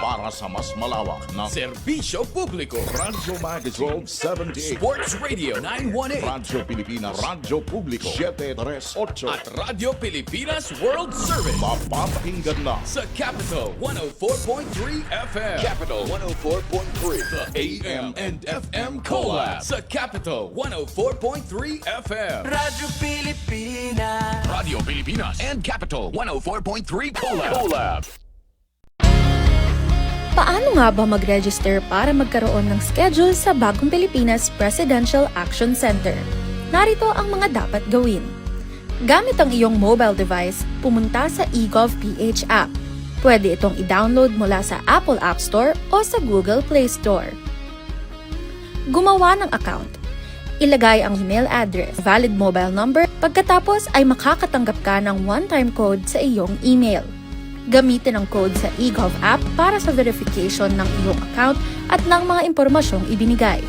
para sa mas malawak na serbisyo publiko. Radyo Magazine 78, Sports Radio 918, Radyo Pilipinas, Radyo Publiko 738, at Radyo Pilipinas World Service. Mapapakinggan na sa Capital 104.3 FM, Capital 104.3, the AM and FM Collab sa Capital 104.3 FM, Radyo Pilipinas, Radio Pilipinas and Capital 104.3 Collab. Paano nga ba mag-register para magkaroon ng schedule sa Bagong Pilipinas Presidential Action Center? Narito ang mga dapat gawin. Gamit ang iyong mobile device, pumunta sa eGov.ph app. Pwede itong i-download mula sa Apple App Store o sa Google Play Store. Gumawa ng account. Ilagay ang email address, valid mobile number, pagkatapos ay makakatanggap ka ng one-time code sa iyong email. Gamitin ang code sa eGov app para sa verification ng iyong account at ng mga impormasyong ibinigay.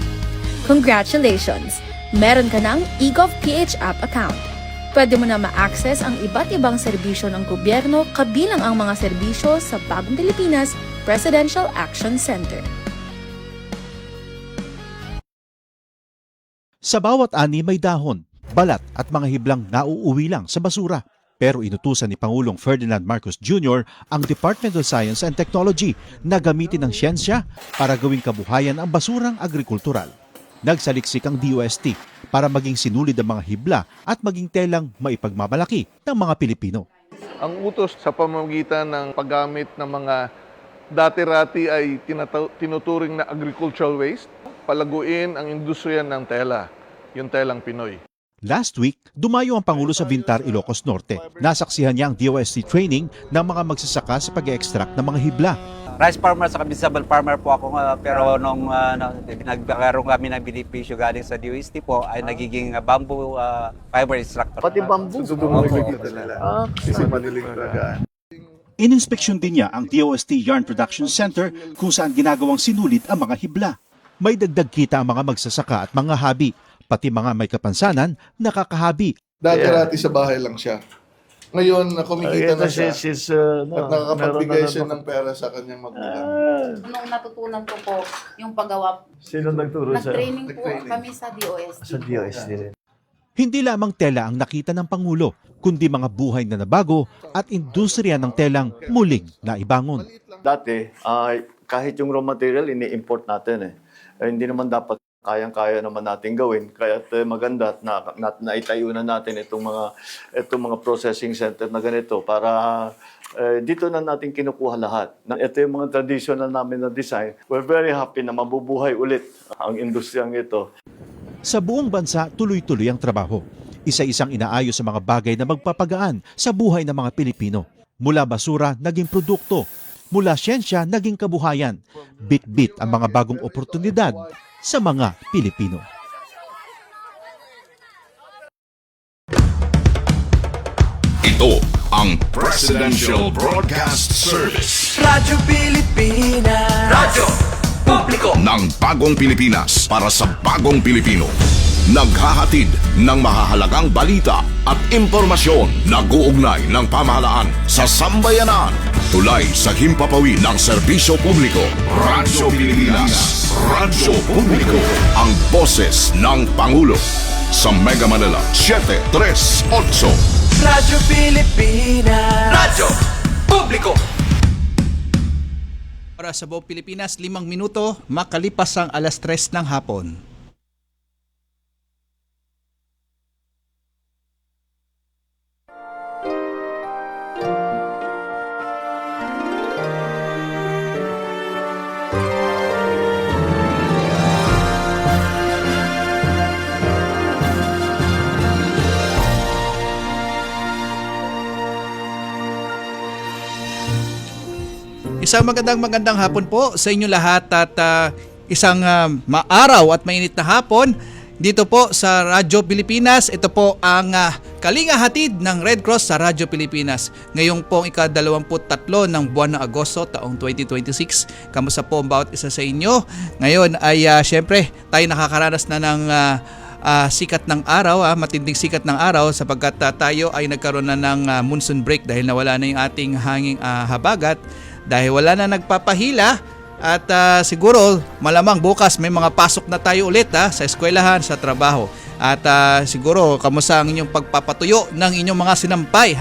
Congratulations! Meron ka ng eGov.ph app account. Pwede mo na ma-access ang iba't ibang serbisyo ng gobyerno kabilang ang mga serbisyo sa Bagong Pilipinas Presidential Action Center. Sa bawat ani may dahon, balat at mga hiblang nauuwi lang sa basura. Pero inutusan ni Pangulong Ferdinand Marcos Jr. ang Department of Science and Technology na gamitin ang siyensya para gawing kabuhayan ang basurang agrikultural. Nagsaliksik ang DOST para maging sinulid ang mga hibla at maging telang maipagmamalaki ng mga Pilipino. Ang utos sa pamamagitan ng paggamit ng mga dati-rati ay tinuturing na agricultural waste, palaguin ang industriya ng tela, yung telang Pinoy. Last week, dumayo ang Pangulo sa Vintar, Ilocos Norte. Nasaksihan niya ang DOST training ng mga magsasaka sa pag-extract ng mga hibla. Rice farmer sa vegetable farmer po ako, pero nung nagkaroon kami ng benepisyo galing sa DOST po ay nagiging bamboo fiber extractor. Pati bamboo? Ininspeksyon din niya ang DOST Yarn Production Center kung saan ginagawang sinulid ang mga hibla. May dagdag kita ang mga magsasaka at mga hobby. Pati mga may kapansanan, nakakahabi. Dati-rati sa bahay lang siya. Ngayon, kumikita na siya at nakakapagbigay siya ng pera sa kanyang magulang. Nung natutunan ko po yung paggawa, sino nagturo sa? nag-training po kami sa DOST. Sa DOST rin. Hindi lamang tela ang nakita ng Pangulo, kundi mga buhay na nabago at industriya ng telang muling naibangon. Dati, kahit yung raw material, ini-import natin hindi naman dapat kayang-kaya naman natin gawin. Kaya maganda na naitayo na natin itong mga processing center na ganito para dito na natin kinukuha lahat. Ito yung mga traditional namin na design. We're very happy na mabubuhay ulit ang industriyang ito. Sa buong bansa, tuloy-tuloy ang trabaho. Isa-isang inaayos sa mga bagay na magpapagaan sa buhay ng mga Pilipino. Mula basura, naging produkto. Mula siyensya, naging kabuhayan. Bit-bit ang mga bagong oportunidad sa mga Pilipino. Ito ang Presidential Broadcast Service. Radyo Pilipinas, Radyo Publiko Ng Bagong Pilipinas para sa Bagong Pilipino. Naghahatid ng mahahalagang balita at impormasyon. Nag-uugnay ng pamahalaan sa sambayanan. Tulay sa himpapawid ng serbisyo publiko. Radyo Pilipinas. Radyo Publiko. Ang boses ng Pangulo. Sa Mega Manila, 738. Radyo Pilipinas, Radyo Publiko. Para sa buong Pilipinas, 5 minuto makalipas ang 3:00 ng hapon. Isang magandang hapon po sa inyo lahat at isang maaraw at mainit na hapon dito po sa Radyo Pilipinas. Ito po ang Kalinga Hatid ng Red Cross sa Radyo Pilipinas. Ngayong pong ika-23 ng buwan ng Agosto taong 2026. Kamusta po ang bawat isa sa inyo? Ngayon ay syempre tayo nakakaranas na ng sikat ng araw, matinding sikat ng araw sapagkat tayo ay nagkaroon na ng monsoon break dahil nawala na yung ating hanging habagat. dahil wala na nagpapahila at siguro malamang bukas may mga pasok na tayo ulit sa eskwelahan, sa trabaho. At siguro kamusta ang inyong pagpapatuyo ng inyong mga sinampay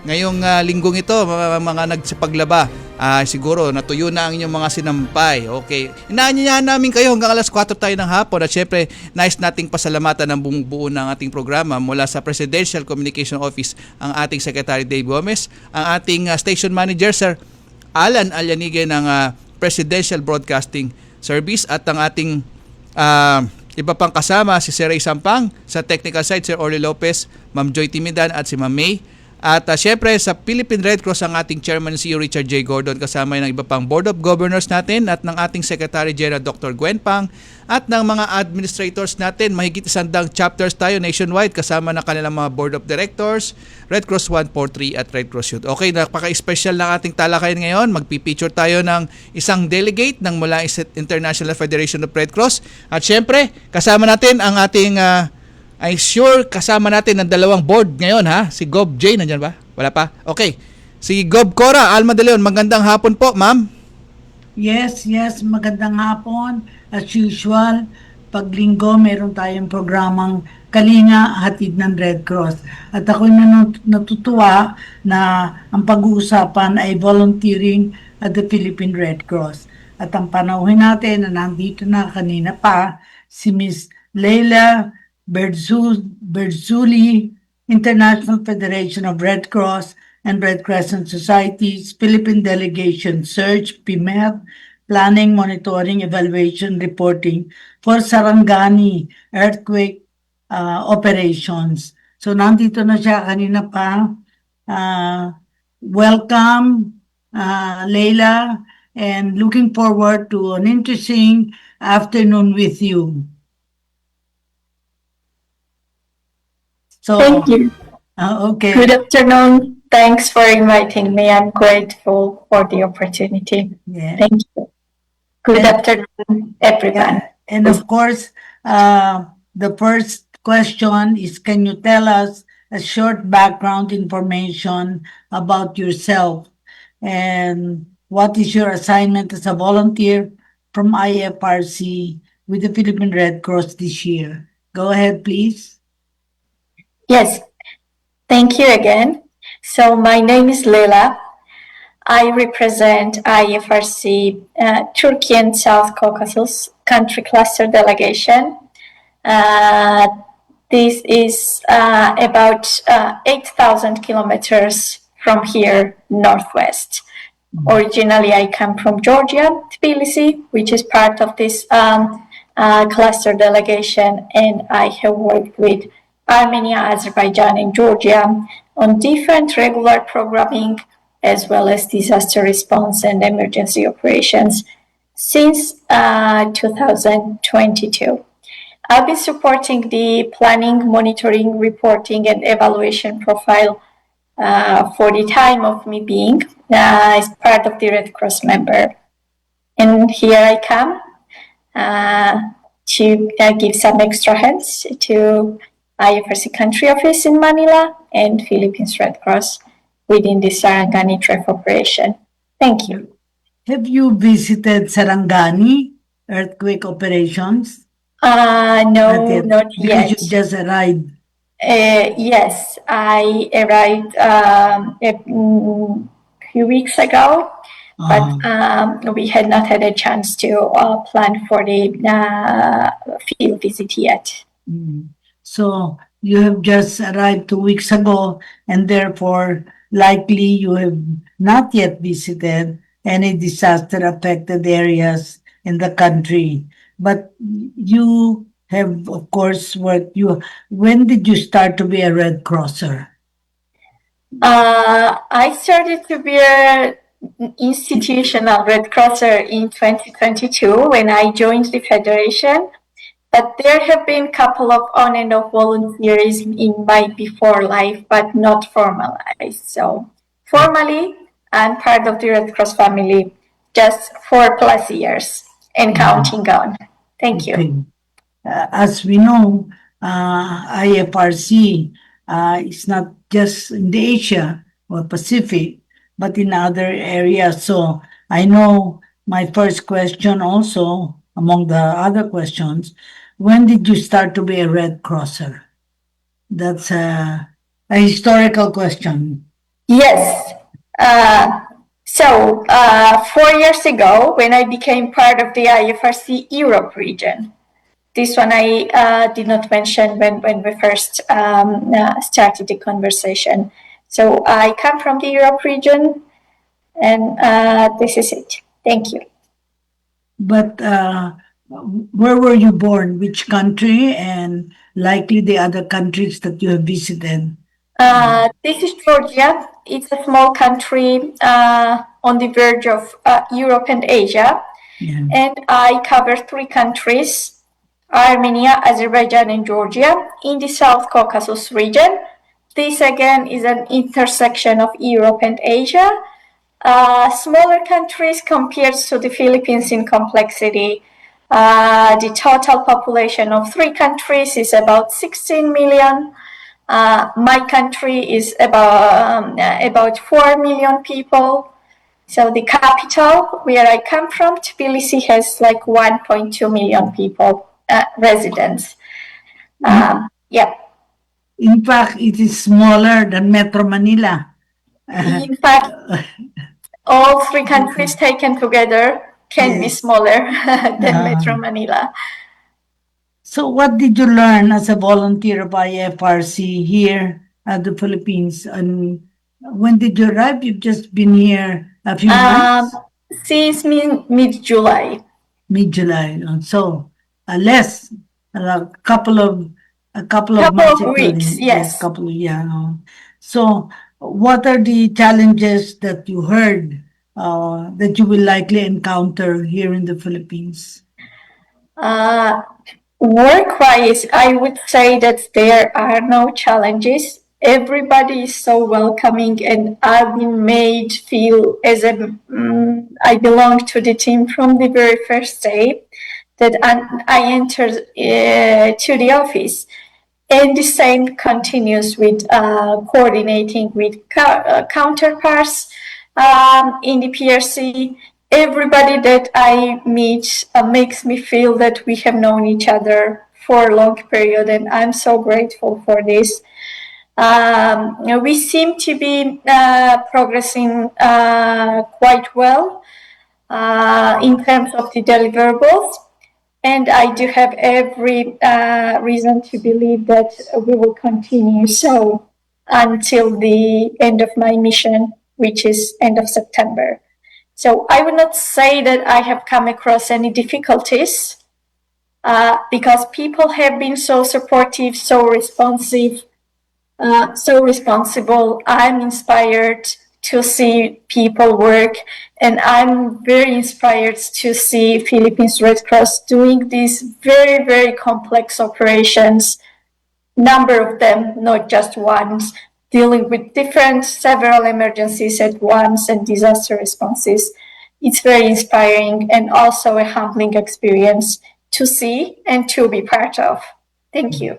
ngayong linggong ito, mga nagsipaglaba. Siguro natuyo na ang inyong mga sinampay. Okay. Inaanyayahan namin kayo hanggang alas 4 tayo ng hapon at syempre nais nating pasalamatan ng buong buo ng ating programa mula sa Presidential Communication Office ang ating Secretary Dave Gomez, ang ating Station Manager Sir Alan Alyanige ng Presidential Broadcasting Service at ang ating iba pang kasama si Sir Ray Sampang, sa technical side Sir Orly Lopez, Ma'am Joy Timidan at si Ma'am May. At syempre sa Philippine Red Cross ang ating Chairman CEO Richard J. Gordon kasama ng iba pang Board of Governors natin at ng ating Secretary General Dr. Gwen Pang at ng mga administrators natin. Mahigit 100 chapters tayo nationwide kasama ng kanilang mga Board of Directors, Red Cross 143 at Red Cross Youth. Okay, napaka-special ng ating talakayan ngayon. Magpipicture tayo ng isang delegate ng mula International Federation of Red Cross. At syempre, kasama natin ang ating I'm sure kasama natin ng dalawang board ngayon si Gob J, nandyan ba? Wala pa? Okay. Si Gob Cora, Alma de Leon, magandang hapon po, ma'am. Yes, magandang hapon. As usual, pag linggo meron tayong programang Kalinga, Hatid ng Red Cross. At ako'y natutuwa na ang pag-uusapan ay volunteering at the Philippine Red Cross. At ang panauhin natin na nandito na kanina pa, si Miss Lela, Berdzuli, International Federation of Red Cross and Red Crescent Societies, Philippine Delegation Search, PMER, Planning, Monitoring, Evaluation, Reporting for Saranggani Earthquake Operations. So nandito na siya kanina pa. Welcome, Lela, and looking forward to an interesting afternoon with you. So, thank you. Okay. Good afternoon. Thanks for inviting me. I'm grateful for the opportunity. Yeah. Thank you. Good afternoon, everyone. And of course, the first question is, can you tell us a short background information about yourself? And what is your assignment as a volunteer from IFRC with the Philippine Red Cross this year? Go ahead, please. Yes, thank you again. So my name is Lela. I represent IFRC Turkey and South Caucasus Country Cluster Delegation. This is about 8,000 kilometers from here, northwest. Originally, I come from Georgia, Tbilisi, which is part of this cluster delegation, and I have worked with Armenia, Azerbaijan, and Georgia on different regular programming as well as disaster response and emergency operations since 2022. I've been supporting the planning, monitoring, reporting, and evaluation profile for the time of me being as part of the Red Cross member. And here I come to give some extra hands to IFRC country office in Manila and Philippines Red Cross within the Saranggani TREF operation. Thank you. Have you visited Saranggani earthquake operations? No, not yet. Because you just arrived. Yes, I arrived a few weeks ago, but we had not had a chance to plan for the field visit yet. So you have just arrived 2 weeks ago, and therefore likely you have not yet visited any disaster-affected areas in the country. But you have, of course, worked. When did you start to be a Red Crosser? I started to be an institutional Red Crosser in 2022 when I joined the Federation. But there have been a couple of on and off volunteerism in my before life, but not formalized. So formally, I'm part of the Red Cross family just 4+ years and counting on. Thank you. As we know, IFRC is not just in the Asia or Pacific, but in other areas. So I know my first question also, among the other questions, when did you start to be a Red Crosser? That's a historical question. Yes. So, 4 years ago, when I became part of the IFRC Europe region, this one I did not mention when we first started the conversation. So I come from the Europe region, and this is it. Thank you. But where were you born? Which country? And likely the other countries that you have visited? This is Georgia. It's a small country on the verge of Europe and Asia. Yeah. And I cover 3 countries: Armenia, Azerbaijan, and Georgia in the South Caucasus region. This again is an intersection of Europe and Asia. Smaller countries compared to the Philippines in complexity. The total population of 3 countries is about 16 million. My country is about 4 million people. So the capital, where I come from, Tbilisi, has like 1.2 million people, residents. Yeah. In fact, it is smaller than Metro Manila. In fact, all 3 countries taken together can be smaller than Metro Manila. So what did you learn as a volunteer of IFRC here at the Philippines? And when did you arrive? You've just been here a few months? Since mid-July. Mid-July. So less, a couple of months. Weeks, yes. So what are the challenges that you heard that you will likely encounter here in the Philippines? Work-wise, I would say that there are no challenges. Everybody is so welcoming, and I've been made feel as if I belong to the team from the very first day that I entered to the office. And the same continues with coordinating with counterparts in the PRC. Everybody that I meet makes me feel that we have known each other for a long period, and I'm so grateful for this. We seem to be progressing quite well in terms of the deliverables, and I do have every reason to believe that we will continue so until the end of my mission, which is end of September. So I would not say that I have come across any difficulties because people have been so supportive, so responsive, so responsible. I'm inspired to see people work, and I'm very inspired to see Philippines Red Cross doing these very, very complex operations, number of them, not just once, dealing with several emergencies at once and disaster responses. It's very inspiring and also a humbling experience to see and to be part of. Thank you.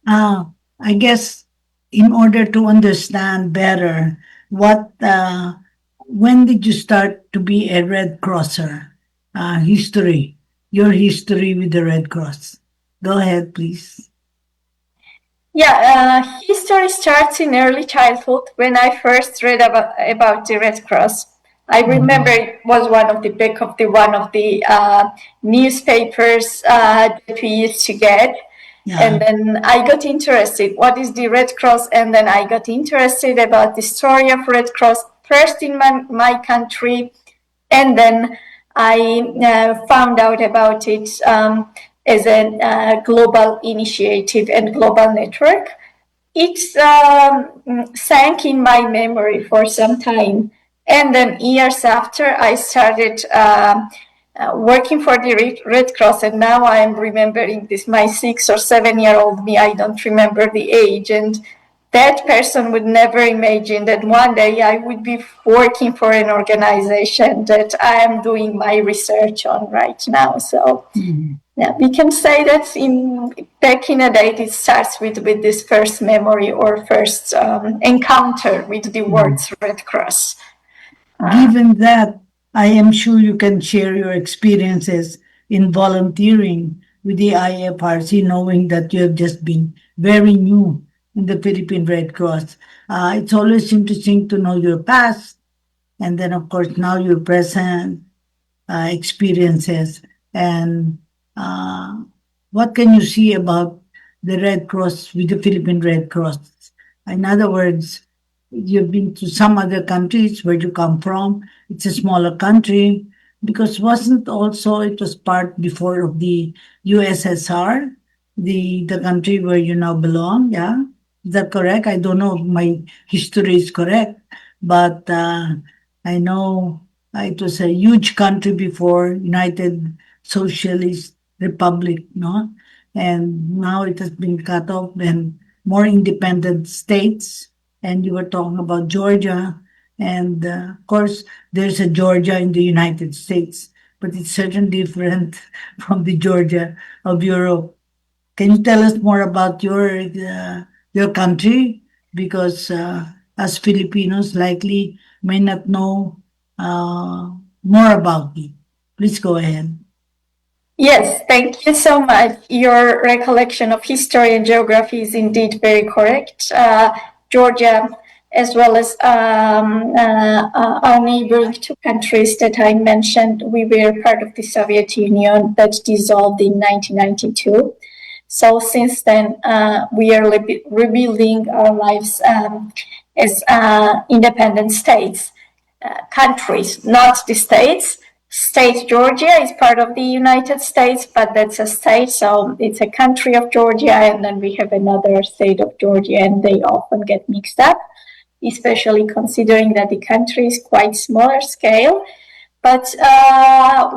I guess in order to understand better when did you start to be a Red Crosser? Your history with the Red Cross. Go ahead, please. Yeah, history starts in early childhood when I first read about the Red Cross. I remember it was one of the newspapers that we used to get. Yeah. And then I got interested. What is the Red Cross? And then I got interested about the story of Red Cross, first in my country. And then I found out about it as a global initiative and global network. It sank in my memory for some time. And then years after, I started working for the Red Cross, and now I'm remembering this, my 6 or 7 year old me, I don't remember the age, and that person would never imagine that one day I would be working for an organization that I am doing my research on right now. So yeah, we can say that back in the day, it starts with this first memory or first encounter with the words Red Cross. Given that, I am sure you can share your experiences in volunteering with the IFRC, knowing that you have just been very new in the Philippine Red Cross. It's always interesting to know your past, and then, of course, now your present experiences. And what can you see about the Red Cross with the Philippine Red Cross? In other words, you've been to some other countries where you come from. It's a smaller country because wasn't also it was part before of the USSR, the country where you now belong. Yeah, is that correct? I don't know if my history is correct, but I know it was a huge country before United Socialist Republic, no, and now it has been cut off and more independent states. And you were talking about Georgia. And of course, there's a Georgia in the United States, but it's certainly different from the Georgia of Europe. Can you tell us more about your country? Because as Filipinos likely may not know more about it. Please go ahead. Yes, thank you so much. Your recollection of history and geography is indeed very correct. Georgia, as well as our neighboring two countries that I mentioned, we were part of the Soviet Union that dissolved in 1992. So since then, we are rebuilding our lives as independent states, countries, not the states. State Georgia is part of the United States, but that's a state, so it's a country of Georgia, and then we have another state of Georgia, and they often get mixed up, especially considering that the country is quite smaller scale. But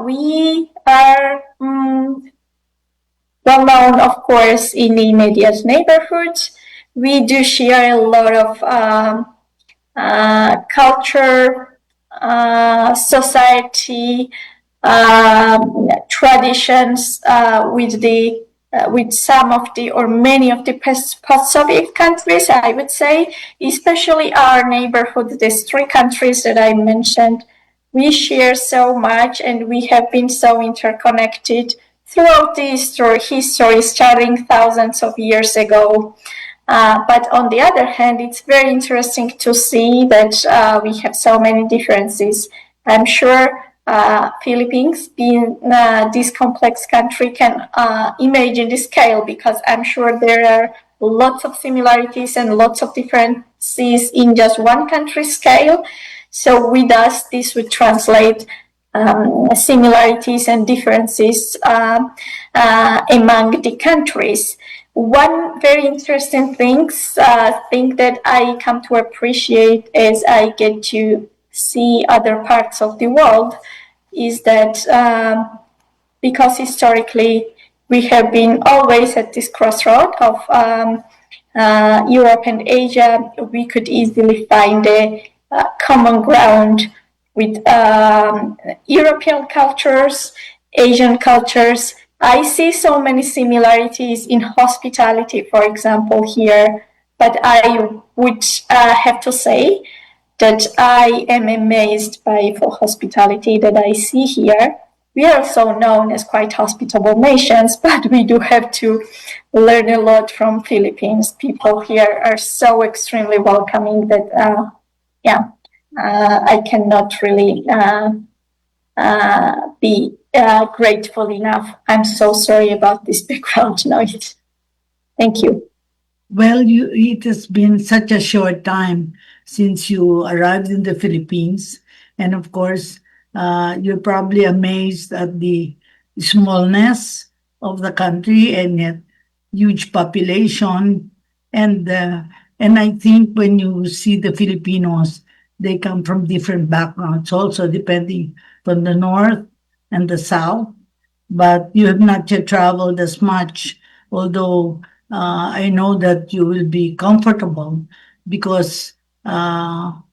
we are well known, of course, in the immediate neighborhood. We do share a lot of culture, society, traditions with some of the or many of the post-Soviet countries, I would say, especially our neighborhood, these three countries that I mentioned. We share so much and we have been so interconnected throughout the history starting thousands of years ago. But on the other hand, it's very interesting to see that we have so many differences. I'm sure Philippines, being this complex country, can imagine the scale, because I'm sure there are lots of similarities and lots of differences in just one country scale. So with us, this would translate similarities and differences among the countries. One very interesting thing that I come to appreciate as I get to see other parts of the world is that because historically we have been always at this crossroad of Europe and Asia, we could easily find a common ground with European cultures, Asian cultures. I see so many similarities in hospitality, for example, here, but I would have to say that I am amazed by the hospitality that I see here. We are also known as quite hospitable nations, but we do have to learn a lot from Philippines. People here are so extremely welcoming that, I cannot really be grateful enough. I'm so sorry about this background noise. Thank you. Well, it has been such a short time since you arrived in the Philippines. And of course, you're probably amazed at the smallness of the country and yet huge population. And I think when you see the Filipinos, they come from different backgrounds, also depending from the north and the south. But you have not yet traveled as much, although I know that you will be comfortable because our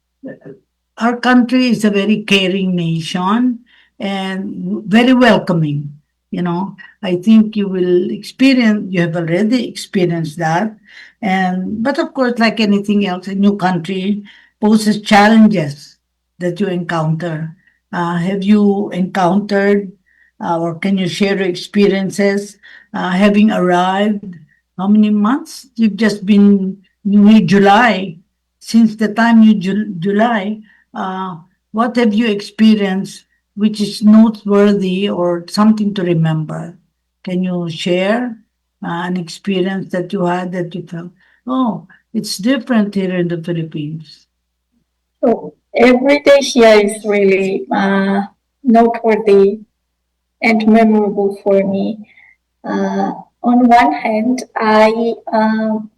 country is a very caring nation and very welcoming. You know, I think you will experience, you have already experienced that. And, but of course, like anything else, a new country poses challenges that you encounter. Have you encountered or can you share your experiences having arrived? How many months? You've just been in July. Since the time you July, what have you experienced which is noteworthy or something to remember? Can you share an experience that you had that you felt, oh, it's different here in the Philippines? So every day here is really noteworthy and memorable for me. On one hand, I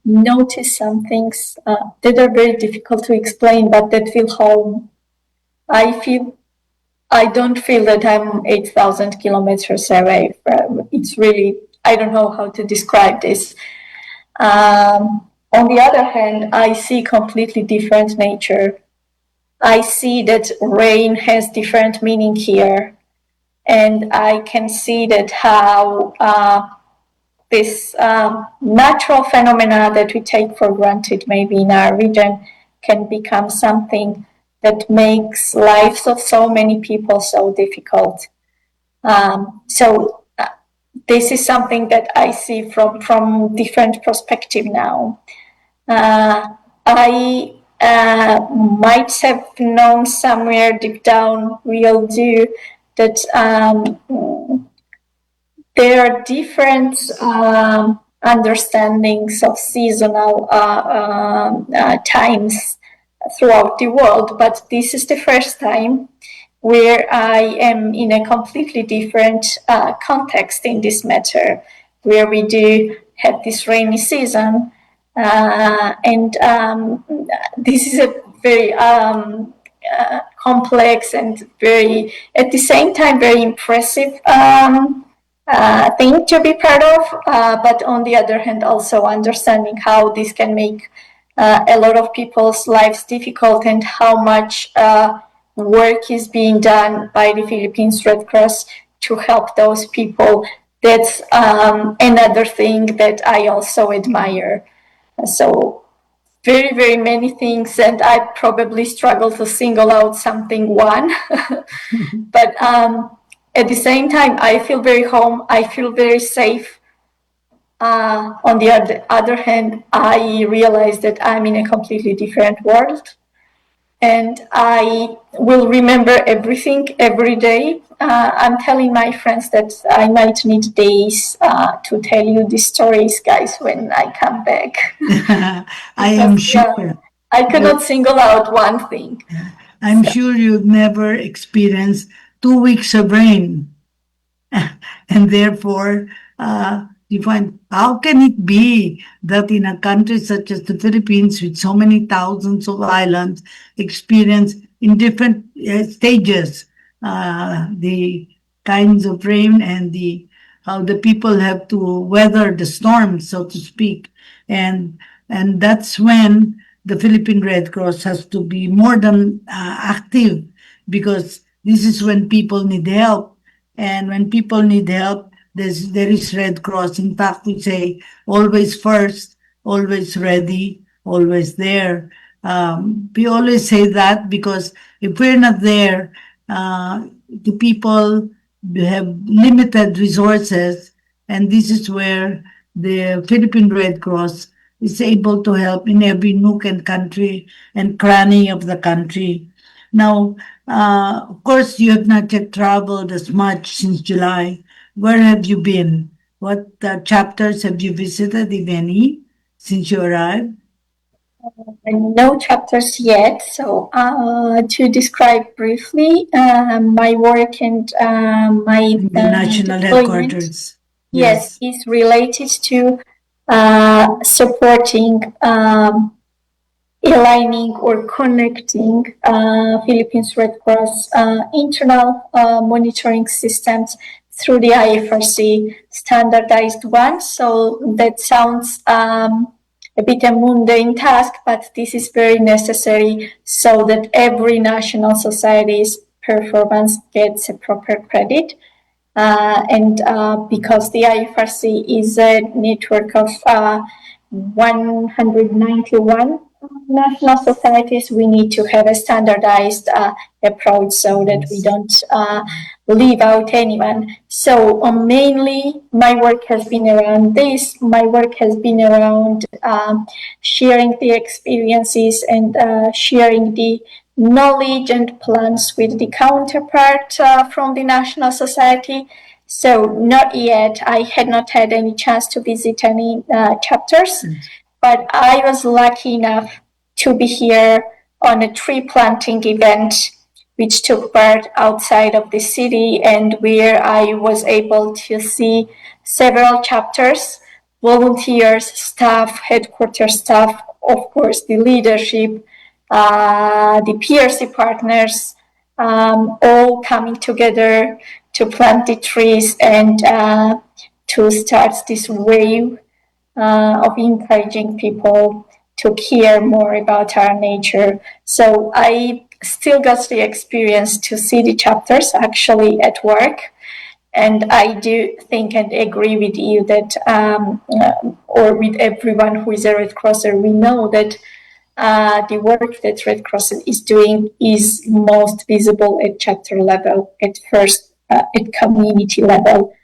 notice some things that are very difficult to explain, but that feel home. I don't feel that I'm 8,000 kilometers away. It's really, I don't know how to describe this. On the other hand, I see completely different nature. I see that rain has different meaning here. And I can see that how this natural phenomena that we take for granted maybe in our region can become something that makes lives of so many people so difficult. So this is something that I see from different perspective now. I might have known somewhere deep down we all do that there are different understandings of seasonal times throughout the world, but this is the first time where I am in a completely different context in this matter, where we do have this rainy season, and this is a very complex and very, at the same time, very impressive thing to be part of, but on the other hand, also understanding how this can make a lot of people's lives difficult and how much work is being done by the Philippines Red Cross to help those people. That's another thing that I also admire. So very, very many things, and I probably struggle to single out something one. But at the same time, I feel very home. I feel very safe. On the other hand, I realize that I'm in a completely different world. And I will remember everything every day. I'm telling my friends that I might need days to tell you these stories, guys, when I come back. I am sure. I cannot single out one thing. I'm sure you've never experienced 2 weeks of rain. And therefore, you find, how can it be that in a country such as the Philippines, with so many thousands of islands, experience in different stages the kinds of rain and how the people have to weather the storms, so to speak. And that's when the Philippine Red Cross has to be more than active, because this is when people need help. And when people need help, there is Red Cross. In fact, we say always first, always ready, always there. We always say that because if we're not there, the people have limited resources, and this is where the Philippine Red Cross is able to help in every nook and country and cranny of the country. Now, of course, you have not yet traveled as much since July. Where have you been? What chapters have you visited, if any, since you arrived? No chapters yet. So to describe briefly my work and my the national headquarters. Yes, is related to supporting aligning or connecting Philippines Red Cross internal monitoring systems through the IFRC standardized one. So that sounds a bit a mundane task, but this is very necessary so that every national society's performance gets a proper credit. And because the IFRC is a network of 191 national societies, we need to have a standardized approach so that we don't leave out anyone. So mainly my work has been around this. My work has been around sharing the experiences and sharing the knowledge and plans with the counterpart from the National Society. So not yet. I had not had any chance to visit any chapters, but I was lucky enough to be here on a tree planting event which took part outside of the city and where I was able to see several chapters, volunteers, staff, headquarters staff, of course the leadership, the PRC partners, all coming together to plant the trees and to start this wave of encouraging people to care more about our nature. So I still got the experience to see the chapters actually at work. And I do think and agree with you that, or with everyone who is a Red Crosser, we know that the work that Red Cross is doing is most visible at chapter level, at first, at community level.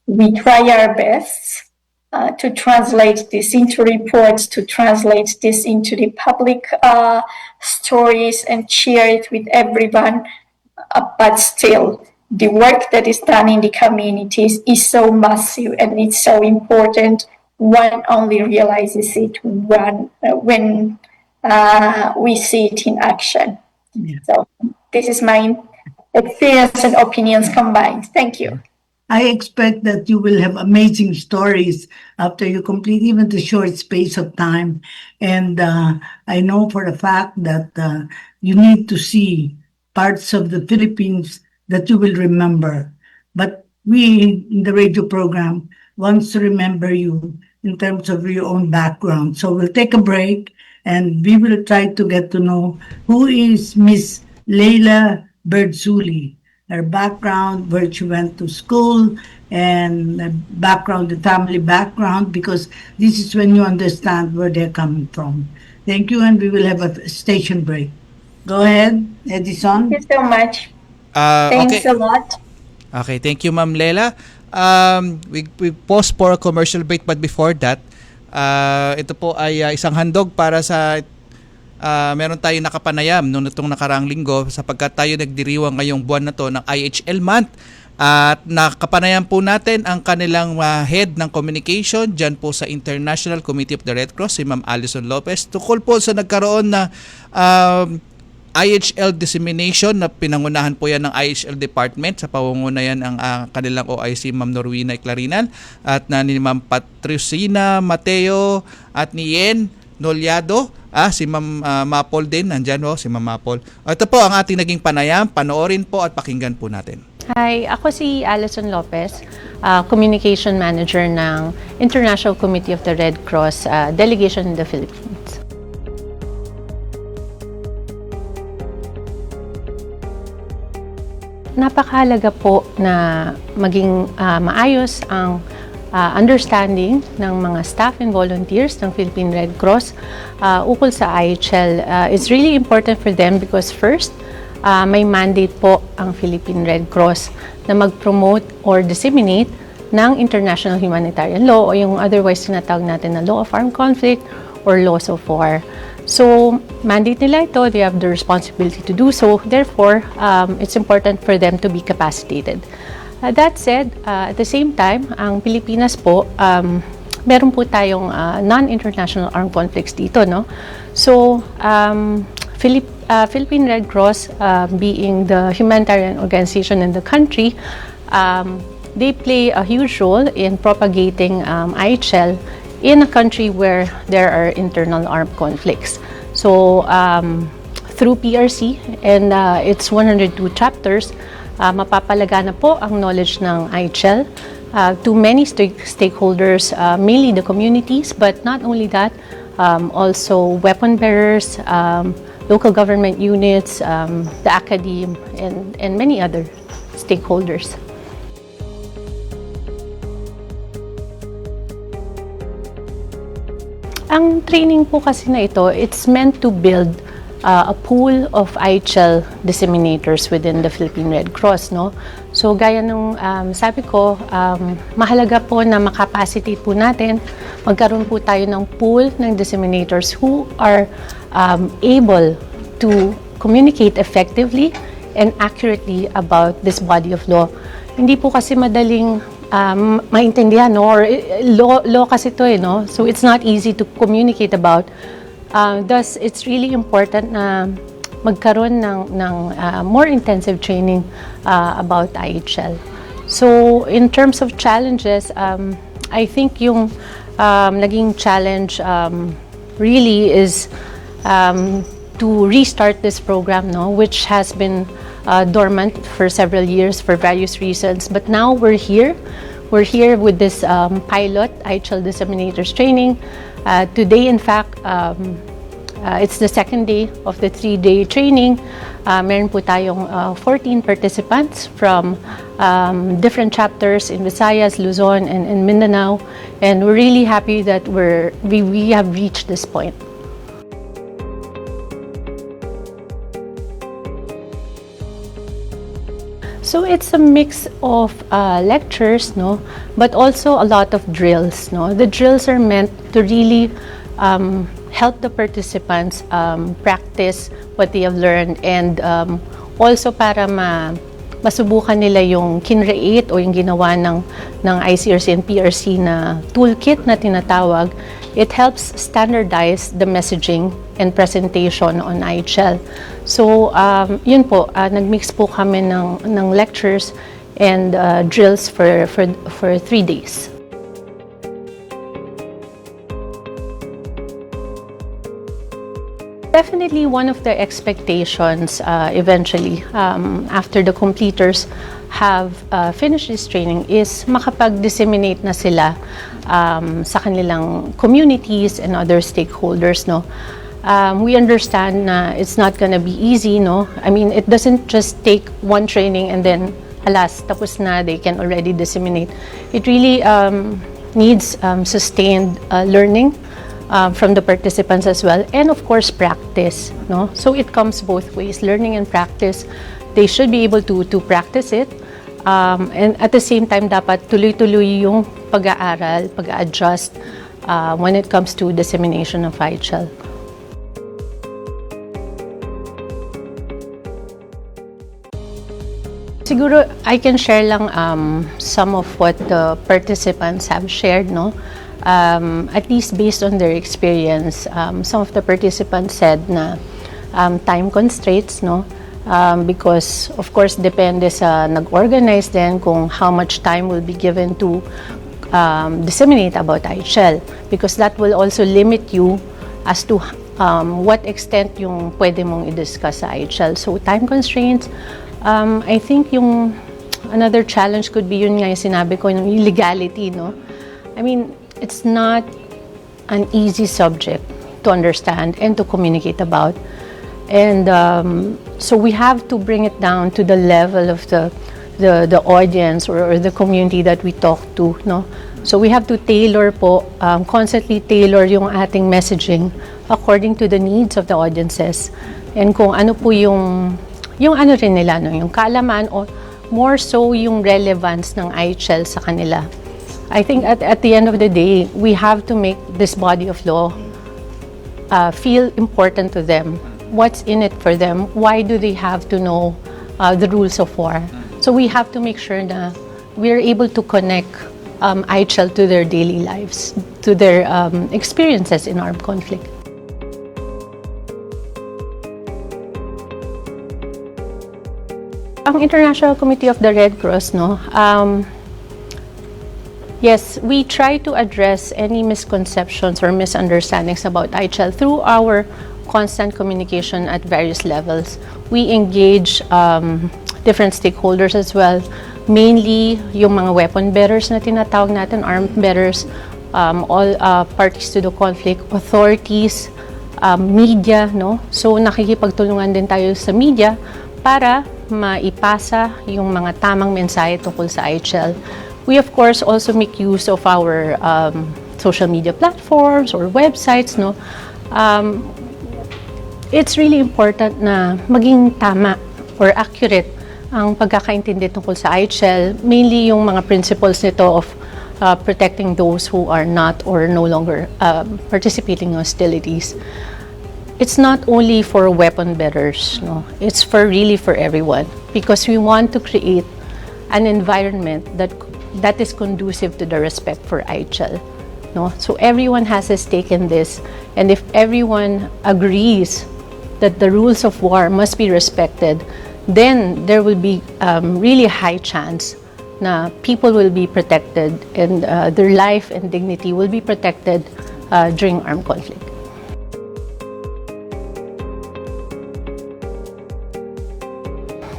We try our best to translate this into reports, to translate this into the public stories and share it with everyone. But still, the work that is done in the communities is so massive and it's so important. One only realizes it when we see it in action. Yeah. So this is my experience and opinions combined. Thank you. I expect that you will have amazing stories after you complete even the short space of time. And I know for a fact that you need to see parts of the Philippines that you will remember. But we in the radio program wants to remember you in terms of your own background. So we'll take a break and we will try to get to know who is Miss Lela Berdzuli. Her background, where she went to school, and the background, the family background, because this is when you understand where they're coming from. Thank you, and we will have a station break. Go ahead, Edison. Thank you so much. Thanks a lot. Okay, thank you, Ma'am Lela. We pause for a commercial break, but before that, ito po ay isang handog para sa meron tayong nakapanayam noong itong nakaraang linggo sapagkat tayo nagdiriwang ngayong buwan na to ng IHL month at nakapanayam po natin ang kanilang head ng communication dyan po sa International Committee of the Red Cross, si Ma'am Alison Lopez, tukol po sa nagkaroon na IHL dissemination na pinangunahan po yan ng IHL department sa pamumunayan ng kanilang OIC Ma'am Norwina Clarinal at na ni Ma'am Patricina Mateo at ni Yen Nolyado. Si Ma'am Mapol din, nandyan si Ma'am Mapol. Ito po ang ating naging panayam, panoorin po at pakinggan po natin. Hi, ako si Alison Lopez, Communication Manager ng International Committee of the Red Cross Delegation in the Philippines. Napakahalaga po na maging maayos ang understanding ng mga staff and volunteers ng Philippine Red Cross ukol sa IHL. It's really important for them because first, may mandate po ang Philippine Red Cross na mag-promote or disseminate ng international humanitarian law o yung otherwise tinatawag natin na law of armed conflict or laws of war. So, mandate nila ito, they have the responsibility to do so. Therefore, it's important for them to be capacitated. That said, at the same time, ang Pilipinas po, meron po tayong non-international armed conflicts dito, no? So, Philippine Red Cross, being the humanitarian organization in the country, they play a huge role in propagating IHL in a country where there are internal armed conflicts. So, through PRC and its 102 chapters, mapapalagana po ang knowledge ng IHL to many stakeholders, mainly the communities, but not only that, also weapon bearers, local government units, the academe, and many other stakeholders. Ang training po kasi na ito, it's meant to build a pool of IHL disseminators within the Philippine Red Cross, no? So gaya nung sabi ko, mahalaga po na makapacitate po natin, magkaroon po tayo ng pool ng disseminators who are able to communicate effectively and accurately about this body of law. Hindi po kasi madaling maintindihan, no? Or law kasi ito, no? So it's not easy to communicate about. Thus, it's really important na magkaroon ng more intensive training about IHL. So in terms of challenges, I think yung naging challenge really is to restart this program, no? Which has been dormant for several years for various reasons. But now we're here. We're here with this pilot IHL disseminators training. Today, in fact, it's the second day of the 3-day training. Meron po tayong 14 participants from different chapters in Visayas, Luzon, and Mindanao. And we're really happy that we have reached this point. So it's a mix of lectures, no, but also a lot of drills, no. The drills are meant to really help the participants practice what they have learned, and also para masubukan nila yung kinreate o yung ginawa ng ICRC and PRC na toolkit na tinatawag. It helps standardize the messaging and presentation on IHL. So, yun po, nagmix po kami ng lectures and drills for 3 days. Definitely one of the expectations eventually after the completers have finished this training is makapag-disseminate na sila sa kanilang communities and other stakeholders, no. We understand na it's not gonna be easy, no. I mean, it doesn't just take one training and then alas, tapos na, they can already disseminate. It really needs sustained learning from the participants as well, and of course practice, no. So it comes both ways, learning and practice. They should be able to practice it, and at the same time dapat tuloy-tuloy yung pag-aaral, pag-adjust when it comes to dissemination of IHL. Siguro I can share lang some of what the participants have shared, no. At least based on their experience, some of the participants said na time constraints, no, because of course depende sa nag-organize din kung how much time will be given to disseminate about IHL, because that will also limit you as to what extent yung pwede mong i-discuss sa IHL. So time constraints, I think yung another challenge could be yun nga yung sinabi ko, yung legality, no. I mean, it's not an easy subject to understand and to communicate about. And so we have to bring it down to the level of the audience or the community that we talk to, no? So we have to tailor po, constantly tailor yung ating messaging according to the needs of the audiences. And kung ano po yung ano rin nila, no? Yung kaalaman o more so yung relevance ng IHL sa kanila. I think at the end of the day, we have to make this body of law feel important to them. What's in it for them? Why do they have to know the rules of war? So we have to make sure that we're able to connect IHL to their daily lives, to their experiences in armed conflict. Ang International Committee of the Red Cross, no, yes, we try to address any misconceptions or misunderstandings about IHL through our constant communication at various levels. We engage different stakeholders as well. Mainly yung mga weapon bearers na tinatawag natin, armed bearers, all parties to the conflict, authorities, media, no? So nakikipagtulungan din tayo sa media para maipasa yung mga tamang mensahe tungkol sa IHL. We of course also make use of our social media platforms or websites, no? It's really important na maging tama or accurate ang pagkakaintindi tungkol sa IHL, mainly yung mga principles nito of protecting those who are not or no longer participating in hostilities. It's not only for weapon bearers, no? It's really for everyone, because we want to create an environment that is conducive to the respect for IHL. No? So everyone has a stake in this, and if everyone agrees that the rules of war must be respected, then there will be really high chance na people will be protected and their life and dignity will be protected during armed conflict.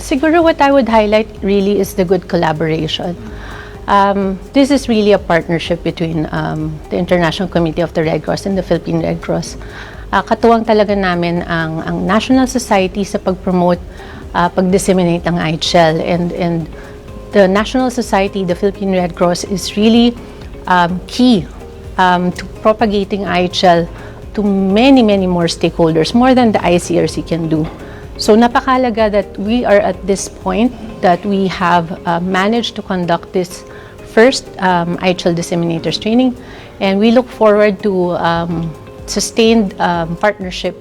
Siguro what I would highlight really is the good collaboration. This is really a partnership between the International Committee of the Red Cross and the Philippine Red Cross. Katuwang talaga namin ang national society sa pag-promote, pag-disseminate ng IHL, and the national society, the Philippine Red Cross, is really key to propagating IHL to many more stakeholders, more than the ICRC can do. So napakalaga that we are at this point that we have managed to conduct this first IHL disseminators training, and we look forward to sustained partnership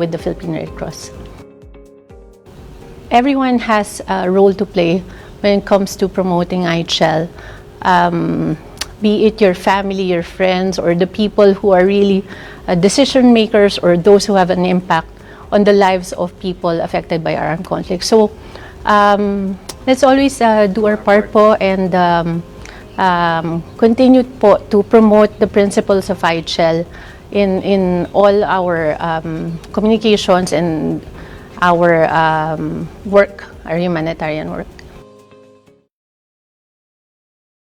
with the Philippine Red Cross. Everyone has a role to play when it comes to promoting IHL, be it your family, your friends, or the people who are really decision makers, or those who have an impact on the lives of people affected by armed conflict. So let's always do our part po, and continue po to promote the principles of IHL in all our communications and our work, our humanitarian work.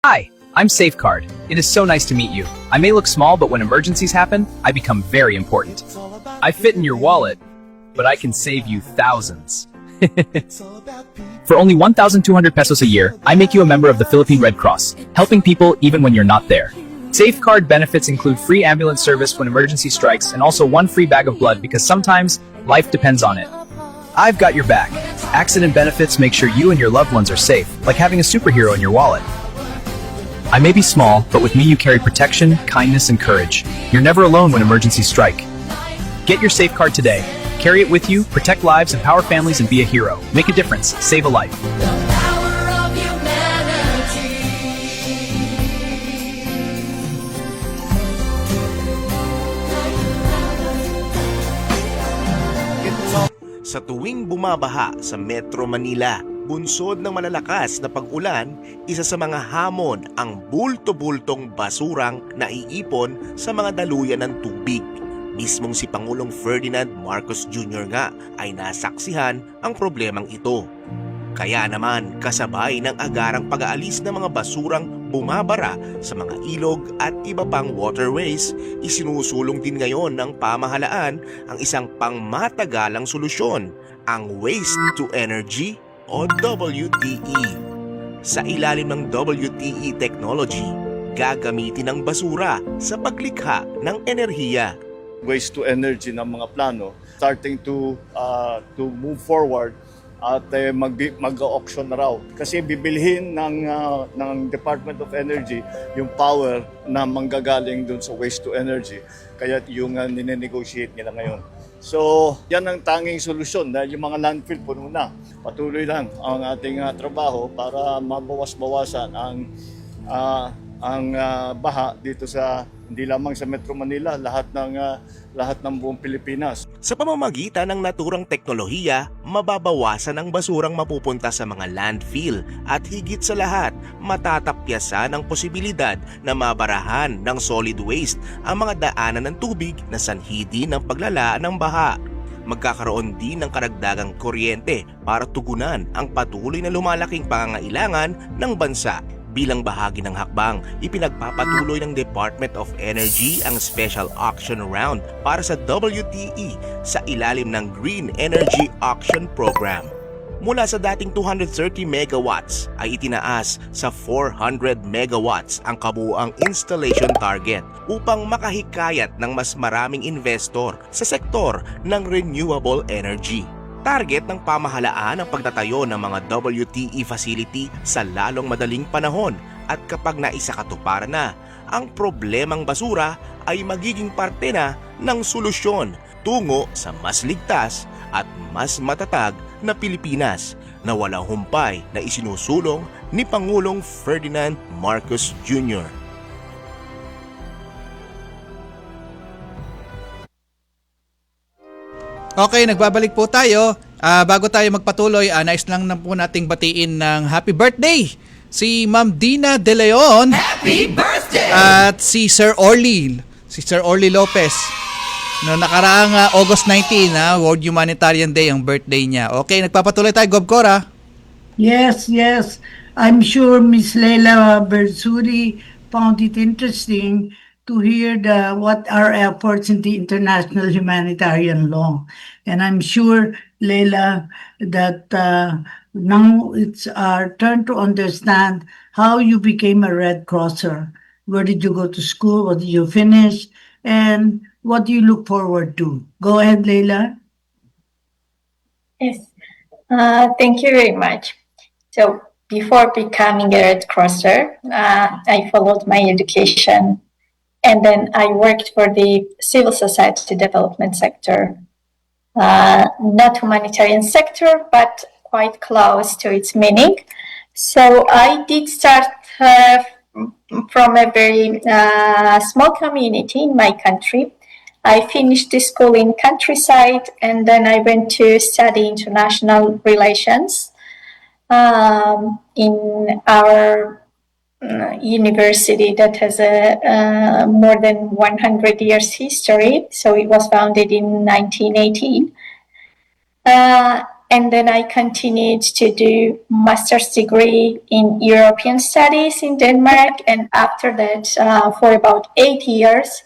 Hi, I'm Safeguard. It is so nice to meet you. I may look small, but when emergencies happen, I become very important. I fit in your wallet, but I can save you thousands. For only 1,200 pesos a year, I make you a member of the Philippine Red Cross, helping people even when you're not there. Safeguard benefits include free ambulance service when emergency strikes, and also one free bag of blood because sometimes life depends on it. I've got your back. Accident benefits make sure you and your loved ones are safe, like having a superhero in your wallet. I may be small, but with me you carry protection, kindness, and courage. You're never alone when emergencies strike. Get your Safeguard today. Carry it with you, protect lives, empower families, and be a hero. Make a difference. Save a life. Sa tuwing bumabaha sa Metro Manila, bunsod ng malalakas na pag-ulan, isa sa mga hamon ang bulto-bultong basurang naiipon sa mga daluyan ng tubig. Mismong si Pangulong Ferdinand Marcos Jr. nga ay nasaksihan ang problemang ito. Kaya naman kasabay ng agarang pag-aalis ng mga basurang bumabara sa mga ilog at iba pang waterways, isinusulong din ngayon ng pamahalaan ang isang pangmatagalang solusyon, ang Waste to Energy o WTE. Sa ilalim ng WTE technology, gagamitin ang basura sa paglikha ng enerhiya. Waste to energy ng mga plano starting to move forward at mag-auction na raw. Kasi bibilhin ng Department of Energy yung power na manggagaling dun sa waste to energy. Kaya yung ninenegotiate nila ngayon. So, yan ang tanging solusyon dahil yung mga landfill puno na. Patuloy lang ang ating trabaho para mabawas-bawasan ang baha dito sa hindi lamang sa Metro Manila, lahat ng buong Pilipinas. Sa pamamagitan ng naturang teknolohiya, mababawasan ang basurang mapupunta sa mga landfill at higit sa lahat, matatapyasan ang posibilidad na mabarahan ng solid waste ang mga daanan ng tubig na sanhi din ng paglala ng baha. magkakaroon din ng karagdagang kuryente para tugunan ang patuloy na lumalaking pangangailangan ng bansa. Bilang bahagi ng hakbang, ipinagpapatuloy ng Department of Energy ang special auction round para sa WTE sa ilalim ng Green Energy Auction Program. Mula sa dating 230 megawatts ay itinaas sa 400 megawatts ang kabuuang installation target upang makahikayat ng mas maraming investor sa sektor ng renewable energy. Target ng pamahalaan ang pagtatayo ng mga WTE facility sa lalong madaling panahon at kapag naisakatuparan na, ang problemang basura ay magiging parte na ng solusyon tungo sa mas ligtas at mas matatag na Pilipinas na walang humpay na isinusulong ni Pangulong Ferdinand Marcos Jr. Okay, nagbabalik po tayo. Bago tayo magpatuloy, nais lang na po nating batiin ng happy birthday si Ma'am Dina De Leon. Happy birthday! At si Sir Orly Lopez. No, nakaraang August 19, World Humanitarian Day ang birthday niya. Okay, nagpapatuloy tayo, Gob Cora. Yes, yes. I'm sure Miss Lela Berdzuli found it interesting to hear what our efforts in the international humanitarian law. And I'm sure, Lela, that now it's our turn to understand how you became a Red Crosser. Where did you go to school? What did you finish? And what do you look forward to? Go ahead, Lela. Yes, thank you very much. So before becoming a Red Crosser, I followed my education. And then I worked for the civil society development sector, not humanitarian sector, but quite close to its meaning. So I did start from a very small community in my country. I finished the school in countryside, and then I went to study international relations in our university that has a more than 100 years history. So it was founded in 1918. And then I continued to do master's degree in European studies in Denmark. And after that, for about 8 years,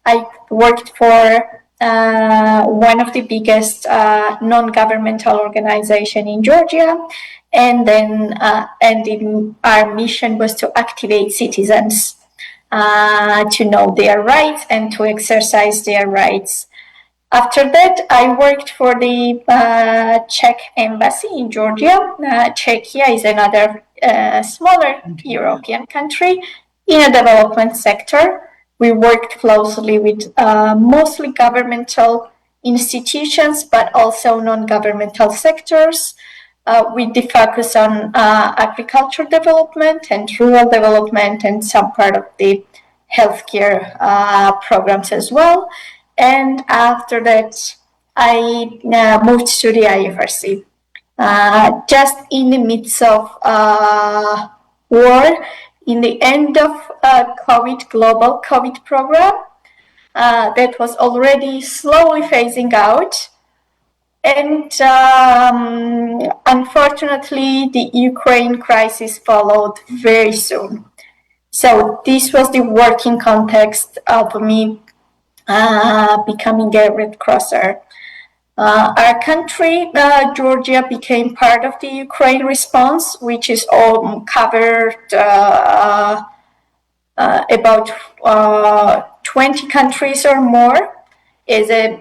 I worked for one of the biggest non-governmental organization in Georgia. And then our mission was to activate citizens to know their rights and to exercise their rights. After that, I worked for the Czech embassy in Georgia. Czechia is another smaller European country in a development sector. We worked closely with mostly governmental institutions, but also non-governmental sectors. With the focus on agriculture development and rural development and some part of the healthcare programs as well. And after that, I moved to the IFRC. Just in the midst of war, in the end of global COVID program, that was already slowly phasing out. And unfortunately, the Ukraine crisis followed very soon. So this was the working context of me becoming a Red Crosser. Our country, Georgia, became part of the Ukraine response, which is all covered about 20 countries or more. Is an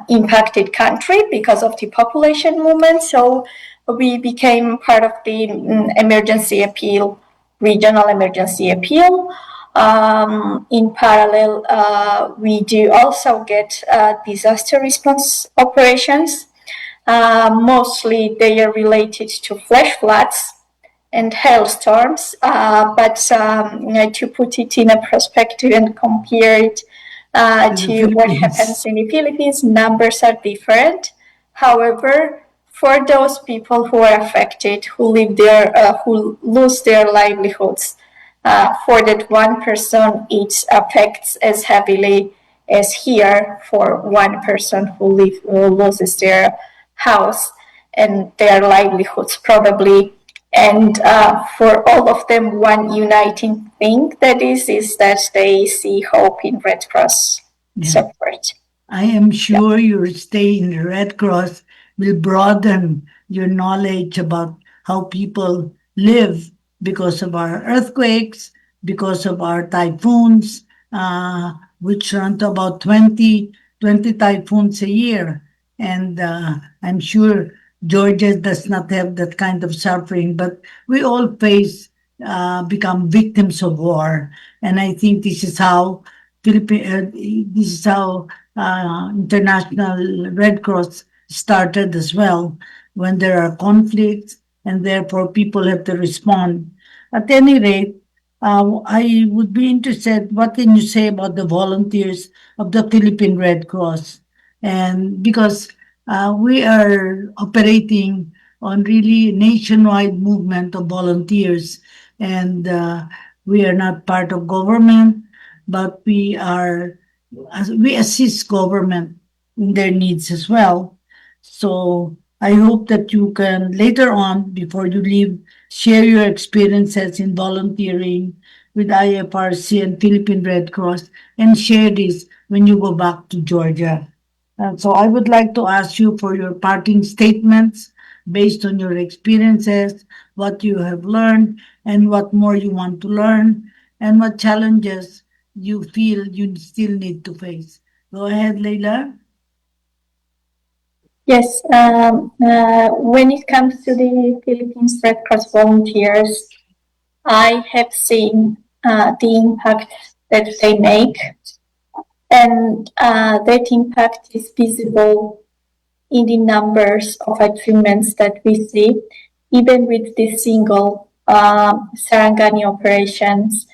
impacted country because of the population movement. So we became part of the regional emergency appeal. In parallel, we do also get disaster response operations. Mostly they are related to flash floods and hailstorms. But to put it in a perspective and compare it to what happens in the Philippines, numbers are different. However, for those people who are affected, who live there, who lose their livelihoods, for that one person, it affects as heavily as here for one person who loses their house and their livelihoods probably. And for all of them, one uniting thing that is that they see hope in Red Cross support. I am sure your stay in the Red Cross will broaden your knowledge about how people live because of our earthquakes, because of our typhoons, which run to about 20 typhoons a year. And I'm sure Georgia does not have that kind of suffering, but we all become victims of war. And I think this is how International Red Cross started as well, when there are conflicts and therefore people have to respond. At any rate, I would be interested, what can you say about the volunteers of the Philippine Red Cross? And because we are operating on really nationwide movement of volunteers, and we are not part of government, but we assist government in their needs as well. So I hope that you can later on, before you leave, share your experiences in volunteering with IFRC and Philippine Red Cross, and share this when you go back to Georgia. So I would like to ask you for your parting statements based on your experiences, what you have learned, and what more you want to learn, and what challenges you feel you still need to face. Go ahead, Lela. Yes, when it comes to the Philippines Red Cross volunteers, I have seen the impact that they make, and that impact is visible in the numbers of achievements that we see, even with the single Saranggani operations.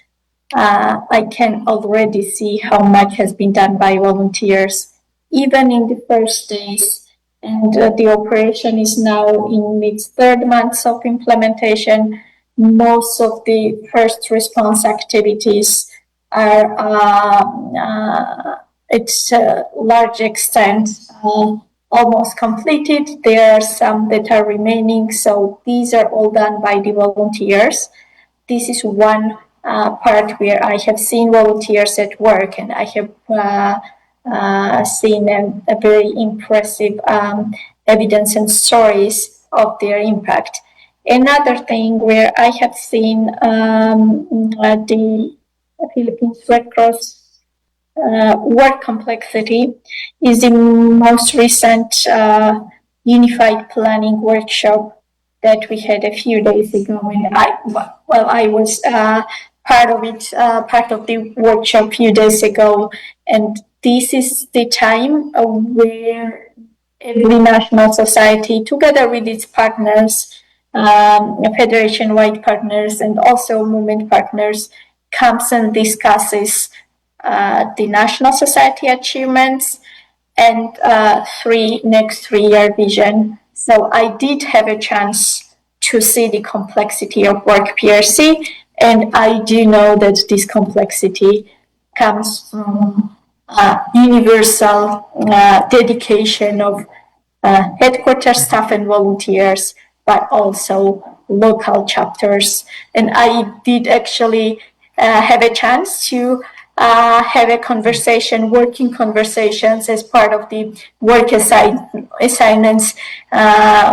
I can already see how much has been done by volunteers, even in the first days. And the operation is now in its third month of implementation. Most of the first response activities are at a large extent almost completed. There are some that are remaining, so these are all done by the volunteers. This is one part where I have seen volunteers at work, and I have seen a very impressive evidence and stories of their impact. Another thing where I have seen the Philippines Red Cross work complexity is the most recent unified planning workshop that we had a few days ago, and I was part of it, part of the workshop a few days ago, and this is the time where every national society, together with its partners, federation-wide partners, and also movement partners, comes and discusses the national society achievements and next 3-year vision. So I did have a chance to see the complexity of work PRC, and I do know that this complexity comes from universal dedication of headquarters staff and volunteers, but also local chapters. And I did actually have a chance to have a conversation, working conversations as part of the work assignments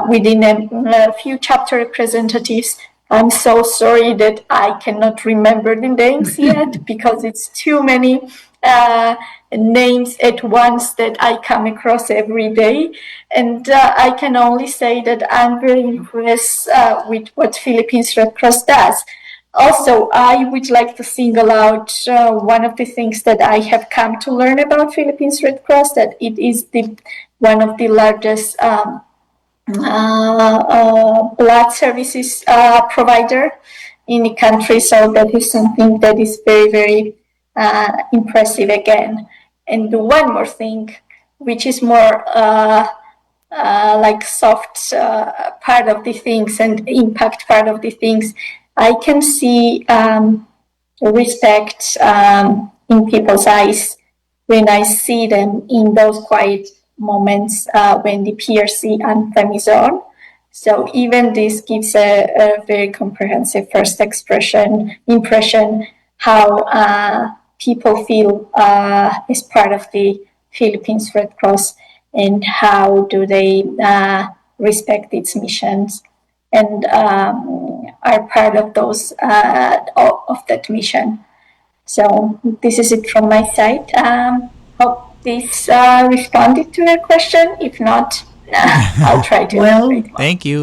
within a few chapter representatives. I'm so sorry that I cannot remember the names yet, because it's too many names at once that I come across every day. And I can only say that I'm very impressed with what Philippines Red Cross does. Also, I would like to single out one of the things that I have come to learn about Philippines Red Cross, that it is one of the largest blood services provider in the country. So that is something that is very, very impressive again. And one more thing, which is more like soft part of the things and impact part of the things, I can see respect in people's eyes when I see them in those quiet moments when the PRC anthem is on. So even this gives a very comprehensive first impression how people feel as part of the Philippines Red Cross and how do they respect its missions and are part of those of that mission. So this is it from my side. Hope this responded to your question. If not, I'll try to. Well, thank you.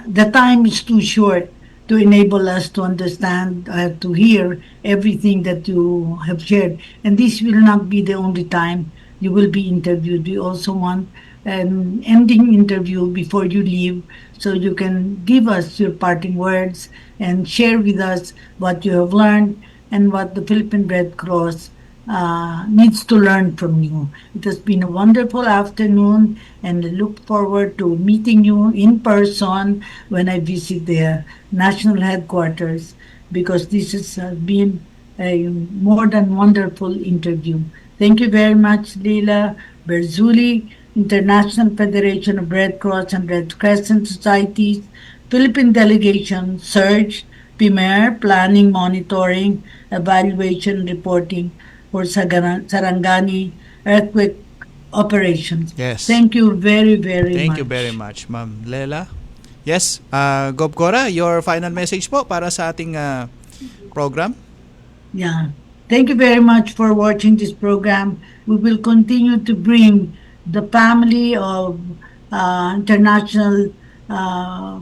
The time is too short to enable us to understand, to hear everything that you have shared. And this will not be the only time you will be interviewed. We also want an ending interview before you leave so you can give us your parting words and share with us what you have learned and what the Philippine Red Cross needs to learn from you. It has been a wonderful afternoon, and I look forward to meeting you in person when I visit the national headquarters, because this has been a more than wonderful interview. Thank you very much, Lela, Berdzuli, International Federation of Red Cross and Red Crescent Societies, Philippine Delegation, Surge, PMER, Planning, Monitoring, Evaluation, Reporting for Saranggani Earthquake Operations. Yes. Thank you very, very much. Thank you very much, Ma'am Lela. Yes, Gob Cora, your final message po para sa ating program. Yeah. Thank you very much for watching this program. We will continue to bring the family of International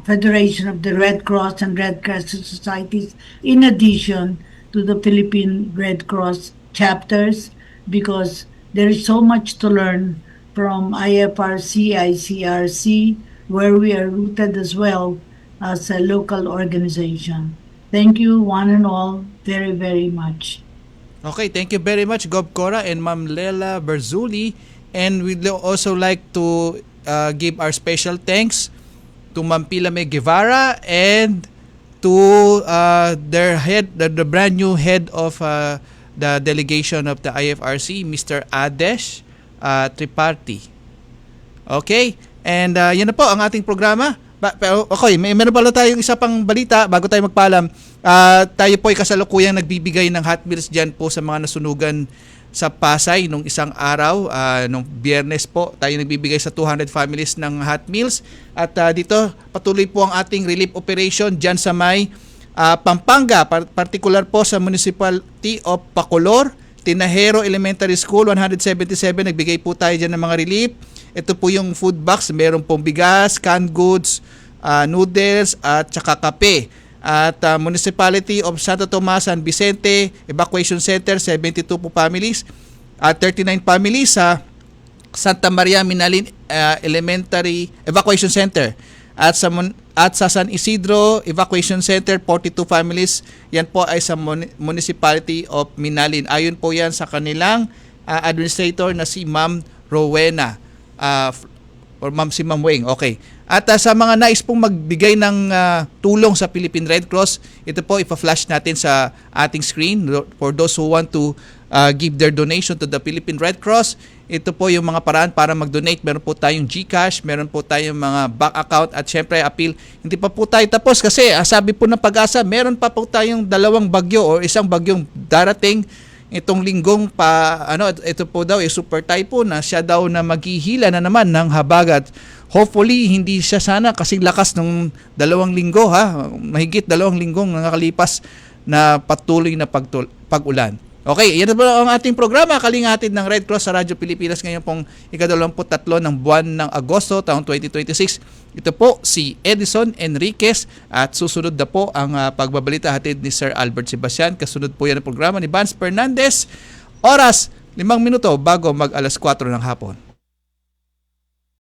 Federation of the Red Cross and Red Crescent Societies in addition to the Philippine Red Cross chapters, because there is so much to learn from IFRC, ICRC, where we are rooted as well as a local organization. Thank you, one and all, very, very much. Okay, thank you very much, Gob Cora and Ma'am Lela Berdzuli. And we'd also like to give our special thanks to Ma'am Pilame Guevara and to their head, the brand new head of the delegation of the IFRC, Mr. Adesh Triparty. Okay, and yan na po ang ating programa. Okay, meron pala tayong isa pang balita bago tayo magpaalam. Tayo po ay kasalukuyang nagbibigay ng hot meals dyan po sa mga nasunugan sa Pasay nung isang araw, nung Biyernes po. Tayo nagbibigay sa 200 families ng hot meals. At dito patuloy po ang ating relief operation dyan sa may Pampanga, particular po sa Municipality of Bacolor, Tinajero Elementary School, 177. Nagbigay po tayo dyan ng mga relief. Ito po yung food box. Meron pong bigas, canned goods, noodles, at saka kape. At Municipality of Santo Tomas San Vicente Evacuation Center, 72 po families. At 39 families sa Santa Maria Minalin Elementary Evacuation Center. At sa San Isidro Evacuation Center, 42 families. Yan po ay sa Municipality of Minalin. Ayon po yan sa kanilang administrator na si Ma'am Rowena. Or si Ma'am Weng. Okay. At sa mga nais pong magbigay ng tulong sa Philippine Red Cross, ito po ipa-flash natin sa ating screen for those who want to give their donation to the Philippine Red Cross. Ito po yung mga paraan para mag-donate. Meron po tayong GCash, meron po tayong mga bank account, at syempre appeal. Hindi pa po tayo tapos kasi sabi po ng Pag-asa, meron pa po tayong 2 bagyo o isang bagyong darating itong linggong ito po daw super typhoon na siya daw na maghihila na naman ng habagat. Hopefully hindi siya sana kasing lakas ng 2 linggo mahigit 2 linggong nakalipas na patuloy na pag-ulan. Okay, yan na po ang ating programa, Kalinga Hatid ng Red Cross sa Radyo Pilipinas ngayon pong ika-23 ng buwan ng Agosto taong 2026. Ito po si Edison Enriquez at susunod na po ang pagbabalita hatid ni Sir Albert Sebastian. Kasunod po yan ang programa ni Vance Fernandez. Oras 5 minuto bago mag 4:00 ng hapon.